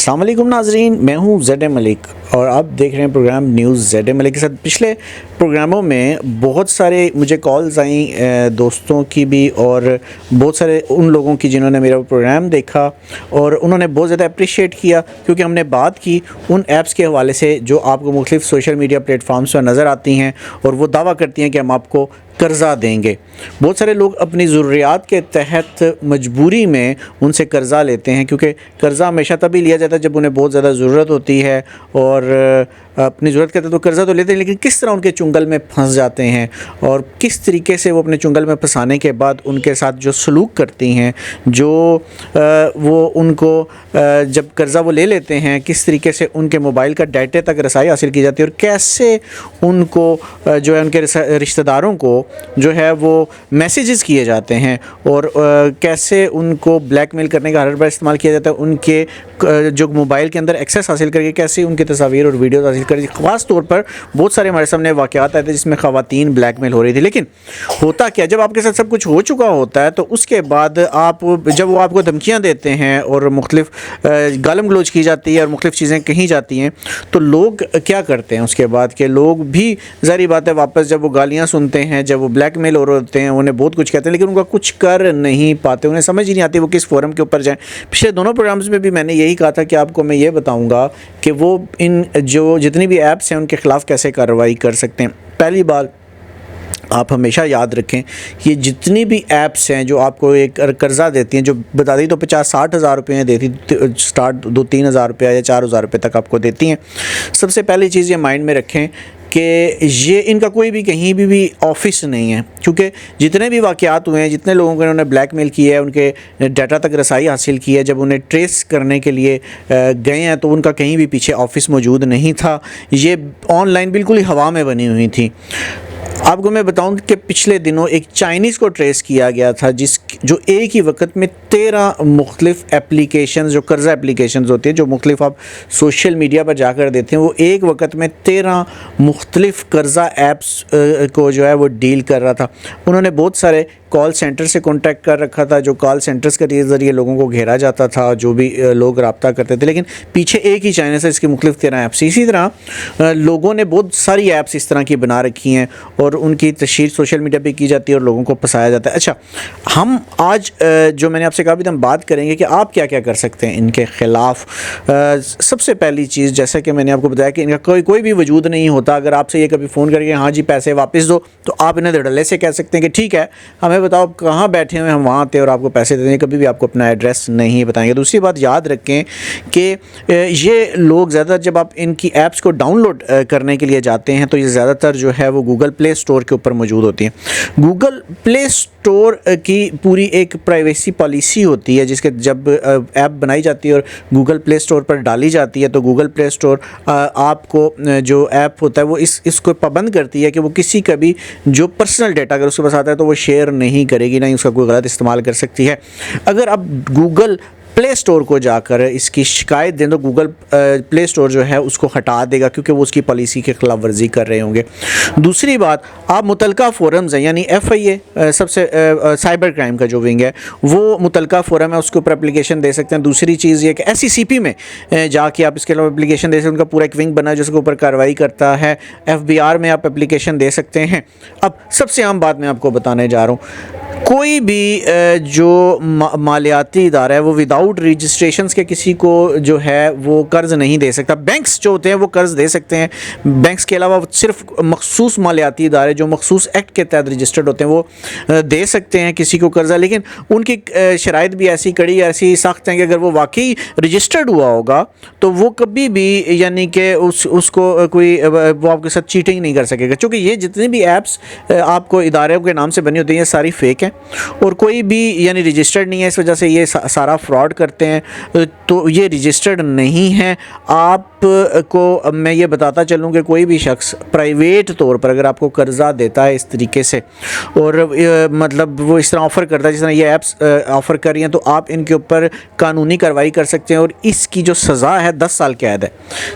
السلام علیکم ناظرین، میں ہوں زیڈ ملک اور آپ دیکھ رہے ہیں پروگرام نیوز زیڈ ملک کے ساتھ۔ پچھلے پروگراموں میں بہت سارے مجھے کالز آئیں دوستوں کی بھی اور بہت سارے ان لوگوں کی جنہوں نے میرا پروگرام دیکھا اور انہوں نے بہت زیادہ اپریشیٹ کیا، کیونکہ ہم نے بات کی ان ایپس کے حوالے سے جو آپ کو مختلف سوشل میڈیا پلیٹ فارمز پر نظر آتی ہیں اور وہ دعویٰ کرتی ہیں کہ ہم آپ کو قرضہ دیں گے۔ بہت سارے لوگ اپنی ضروریات کے تحت مجبوری میں ان سے قرضہ لیتے ہیں، کیونکہ قرضہ ہمیشہ تبھی لیا جاتا ہے جب انہیں بہت زیادہ ضرورت ہوتی ہے، اور اپنی ضرورت کے تحت وہ قرضہ تو لیتے ہیں، لیکن کس طرح ان کے چنگل میں پھنس جاتے ہیں اور کس طریقے سے وہ اپنے چنگل میں پھنسانے کے بعد ان کے ساتھ جو سلوک کرتی ہیں، جو وہ ان کو جب قرضہ وہ لے لیتے ہیں کس طریقے سے ان کے موبائل کا ڈیٹا تک رسائی حاصل کی جاتی ہے، اور کیسے ان کو جو ہے ان کے رشتہ داروں کو جو ہے وہ میسیجز کیے جاتے ہیں، اور کیسے ان کو بلیک میل کرنے کا ہر بار استعمال کیا جاتا ہے، ان کے جو موبائل کے اندر ایکسیس حاصل کر کے کیسے ان کی تصاویر اور ویڈیوز حاصل کر کے۔ خاص طور پر بہت سارے ہمارے سامنے واقعات آئے تھے جس میں خواتین بلیک میل ہو رہی تھی، لیکن ہوتا کیا، جب آپ کے ساتھ سب کچھ ہو چکا ہوتا ہے تو اس کے بعد جب وہ آپ کو دھمکیاں دیتے ہیں اور مختلف گالم گلوچ کی جاتی ہے اور مختلف چیزیں کہی جاتی ہیں، تو لوگ کیا کرتے ہیں اس کے بعد کہ لوگ بھی ظاہری بات ہے واپس جب وہ گالیاں سنتے ہیں، جب وہ بلیک میل ہو رہے ہوتے ہیں، انہیں بہت کچھ کہتے ہیں لیکن ان کا کچھ کر نہیں پاتے، انہیں سمجھ ہی نہیں آتی وہ کس فورم کے اوپر جائیں۔ پچھلے دونوں پروگرامز میں بھی میں نے یہی کہا تھا کہ آپ کو میں یہ بتاؤں گا کہ وہ ان جو جتنی بھی ایپس ہیں ان کے خلاف کیسے کارروائی کر سکتے ہیں۔ پہلی بات آپ ہمیشہ یاد رکھیں، یہ جتنی بھی ایپس ہیں جو آپ کو ایک قرضہ دیتی ہیں، جو بتا دی تو 50-60 ہزار روپے دیتی، سٹارٹ 2-3 ہزار روپیہ یا 4 ہزار روپے تک آپ کو دیتی ہیں، سب سے پہلی چیز یہ مائنڈ میں رکھیں کہ یہ ان کا کوئی بھی کہیں بھی آفس نہیں ہے، کیونکہ جتنے بھی واقعات ہوئے ہیں، جتنے لوگوں کو انہوں نے بلیک میل کیا ہے، ان کے ڈیٹا تک رسائی حاصل کی ہے، جب انہیں ٹریس کرنے کے لیے گئے ہیں تو ان کا کہیں بھی پیچھے آفس موجود نہیں تھا، یہ آن لائن بالکل ہی ہوا میں بنی ہوئی تھی۔ آپ کو میں بتاؤں کہ پچھلے دنوں ایک چائنیز کو ٹریس کیا گیا تھا جو ایک ہی وقت میں 13 مختلف اپلیکیشنز، جو قرضہ اپلیکیشنز ہوتی ہیں جو مختلف آپ سوشل میڈیا پر جا کر دیتے ہیں، وہ ایک وقت میں 13 مختلف قرضہ ایپس کو جو ہے وہ ڈیل کر رہا تھا۔ انہوں نے بہت سارے کال سینٹر سے کانٹیکٹ کر رکھا تھا، جو کال سینٹرز کے ذریعے لوگوں کو گھیرا جاتا تھا، جو بھی لوگ رابطہ کرتے تھے، لیکن پیچھے ایک ہی چینل سے اس کی مختلف 13 ایپس۔ اسی طرح لوگوں نے بہت ساری ایپس اس طرح کی بنا رکھی ہیں اور ان کی تشہیر سوشل میڈیا پہ کی جاتی ہے اور لوگوں کو پھنسایا جاتا ہے۔ اچھا، ہم آج جو میں نے آپ سے کہا بھی ہم بات کریں گے کہ آپ کیا کیا کر سکتے ہیں ان کے خلاف۔ سب سے پہلی چیز، جیسا کہ میں نے آپ کو بتایا کہ ان کا کوئی بھی وجود نہیں ہوتا۔ اگر آپ سے یہ کبھی فون کر کے ہاں جی پیسے واپس دو، تو آپ انہیں دھڑلے سے کہہ سکتے ہیں کہ ٹھیک ہے، ہمیں بتاؤ کہاں بیٹھے ہوئے ہم وہاں آتے اور آپ کو پیسے دے دیں گے، کبھی بھی آپ کو اپنا ایڈریس نہیں بتائیں گے۔ دوسری بات یاد رکھیں کہ یہ لوگ زیادہ تر جب آپ ان کی ایپس کو ڈاؤن لوڈ کرنے کے لیے جاتے ہیں تو یہ زیادہ تر جو ہے وہ گوگل پلے اسٹور کے اوپر موجود ہوتی ہیں۔ گوگل پلے اسٹور کی پوری ایک پرائیویسی پالیسی ہوتی ہے، جس کے جب ایپ بنائی جاتی ہے اور گوگل پلے اسٹور پر ڈالی جاتی ہے تو گوگل پلے اسٹور آپ کو جو ایپ ہوتا ہے وہ اس کو پابند کرتی ہے کہ وہ کسی کا بھی جو پرسنل ڈیٹا اگر اس کے پاس آتا ہے تو وہ شیئر نہیں کرے گی، نہ ہی اس کا کوئی غلط استعمال کر سکتی ہے۔ اگر آپ گوگل پلے اسٹور کو جا کر اس کی شکایت دیں تو گوگل پلے اسٹور جو ہے اس کو ہٹا دے گا، کیونکہ وہ اس کی پالیسی کے خلاف ورزی کر رہے ہوں گے۔ دوسری بات، آپ متعلقہ فورمز ہیں، یعنی FIA سب سے سائبر کرائم کا جو ونگ ہے وہ متعلقہ فورم ہے، اس کے اوپر اپلیکیشن دے سکتے ہیں۔ دوسری چیز یہ کہ SECP میں جا کے آپ اس کے علاوہ اپلیکیشن دے سکتے ہیں، ان کا پورا ایک ونگ بنا ہے جس کے اوپر کارروائی کرتا ہے۔ FBR میں آپ اپلیکیشن دے سکتے ہیں۔ اب سب سے عام بات میں آپ کو بتانے جا رہا ہوں، کوئی بھی جو مالیاتی ادارہ ہے وہ وداؤٹ رجسٹریشنز کے کسی کو جو ہے وہ قرض نہیں دے سکتا۔ بینکس جو ہوتے ہیں وہ قرض دے سکتے ہیں، بینکس کے علاوہ صرف مخصوص مالیاتی ادارے جو مخصوص ایکٹ کے تحت رجسٹرڈ ہوتے ہیں وہ دے سکتے ہیں کسی کو قرضہ، لیکن ان کی شرائط بھی ایسی کڑی ایسی سخت ہیں کہ اگر وہ واقعی رجسٹرڈ ہوا ہوگا تو وہ کبھی بھی یعنی کہ اس کو کوئی وہ آپ کے ساتھ چیٹنگ نہیں کر سکے گا، چونکہ یہ جتنی بھی ایپس آپ کو اداروں کے نام سے بنی ہوتی ہیں یہ ساری فیک ہیں اور کوئی بھی یعنی رجسٹرڈ نہیں ہے، اس وجہ سے یہ سارا فراڈ کرتے ہیں، تو یہ رجسٹرڈ نہیں ہے۔ آپ کو میں یہ بتاتا چلوں کہ کوئی بھی شخص پرائیویٹ طور پر اگر آپ کو قرضہ دیتا ہے اس طریقے سے اور مطلب وہ اس طرح آفر کرتا ہے جس طرح یہ ایپس آفر کر رہی ہیں، تو آپ ان کے اوپر قانونی کارروائی کر سکتے ہیں اور اس کی جو سزا ہے 10 سال قید ہے،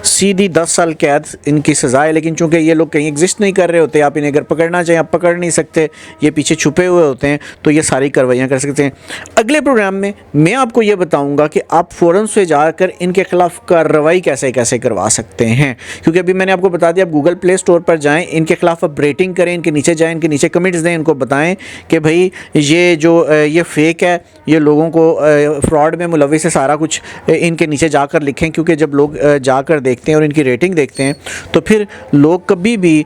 سیدھی 10 سال قید ان کی سزا ہے۔ لیکن چونکہ یہ لوگ کہیں ایگزسٹ نہیں کر رہے ہوتے، آپ انہیں اگر پکڑنا چاہیں آپ پکڑ نہیں سکتے، یہ پیچھے چھپے ہوئے ہوتے ہیں، تو یہ ساری کارروائیاں کر سکتے ہیں۔ اگلے پروگرام میں میں آپ کو یہ بتاؤں گا کہ آپ فورمز پہ جا کر ان کے خلاف کارروائی کیسے کیسے کروا سکتے ہیں، کیونکہ ابھی میں نے آپ کو بتا دیا آپ گوگل پلے اسٹور پر جائیں، ان کے خلاف آپ ریٹنگ کریں، ان کے نیچے جائیں، ان کے نیچے کمنٹس دیں، ان کو بتائیں کہ بھائی یہ فیک ہے، یہ لوگوں کو فراڈ میں ملوث ہے، سارا کچھ ان کے نیچے جا کر لکھیں، کیونکہ جب لوگ جا کر دیکھتے ہیں اور ان کی ریٹنگ دیکھتے ہیں تو پھر لوگ کبھی بھی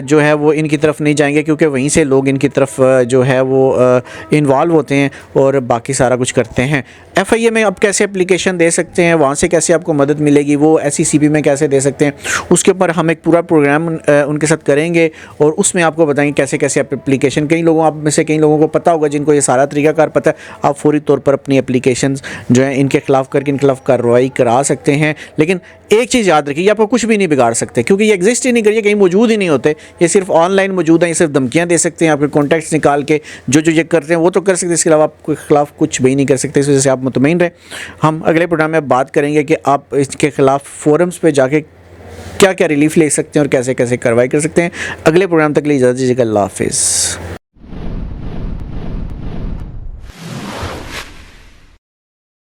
جو ہے وہ ان کی طرف نہیں جائیں گے، کیونکہ وہیں سے لوگ ان کی طرف جو ہے وہ انوالو ہوتے ہیں اور باقی سارا کچھ کرتے ہیں۔ ایف آئی اے میں آپ کیسے اپلیکیشن دے سکتے ہیں، وہاں سے کیسے آپ کو مدد ملے گی، وہ ایس سی سی پی میں کیسے دے سکتے ہیں، اس کے اوپر ہم ایک پورا پروگرام ان کے ساتھ کریں گے اور اس میں آپ کو بتائیں گے کیسے کیسے آپ اپلیکیشن، آپ میں سے کئی لوگوں کو پتہ ہوگا جن کو یہ سارا طریقہ کار پتہ ہے، آپ فوری طور پر اپنی اپلیکیشنز جو ہیں ان کے خلاف کر کے ان کے خلاف کارروائی کرا سکتے ہیں۔ لیکن ایک چیز یاد رکھیے، یہ آپ کو کچھ بھی نہیں بگاڑ سکتے، کیونکہ یہ ایگزسٹ ہی نہیں کریے، کہیں موجود ہی نہیں ہوتے، یہ صرف آن لائن موجود ہیں، یہ صرف دھمکیاں دے سکتے ہیں، آپ کے کانٹیکٹس نکال کے جو یہ کرتے ہیں وہ تو کر سکتے ہیں، اس کے علاوہ آپ کے خلاف کچھ بھی نہیں کر سکتے۔ اس وجہ سے آپ مطمئن رہیں، ہم اگلے پروگرام میں بات کریں گے کہ آپ اس کے خلاف فورمز پہ جا کے کیا کیا ریلیف لے سکتے ہیں اور کیسے کیسے کارروائی کر سکتے ہیں۔ اگلے پروگرام تک کے لیے اجازت دیجیے گا، اللہ حافظ۔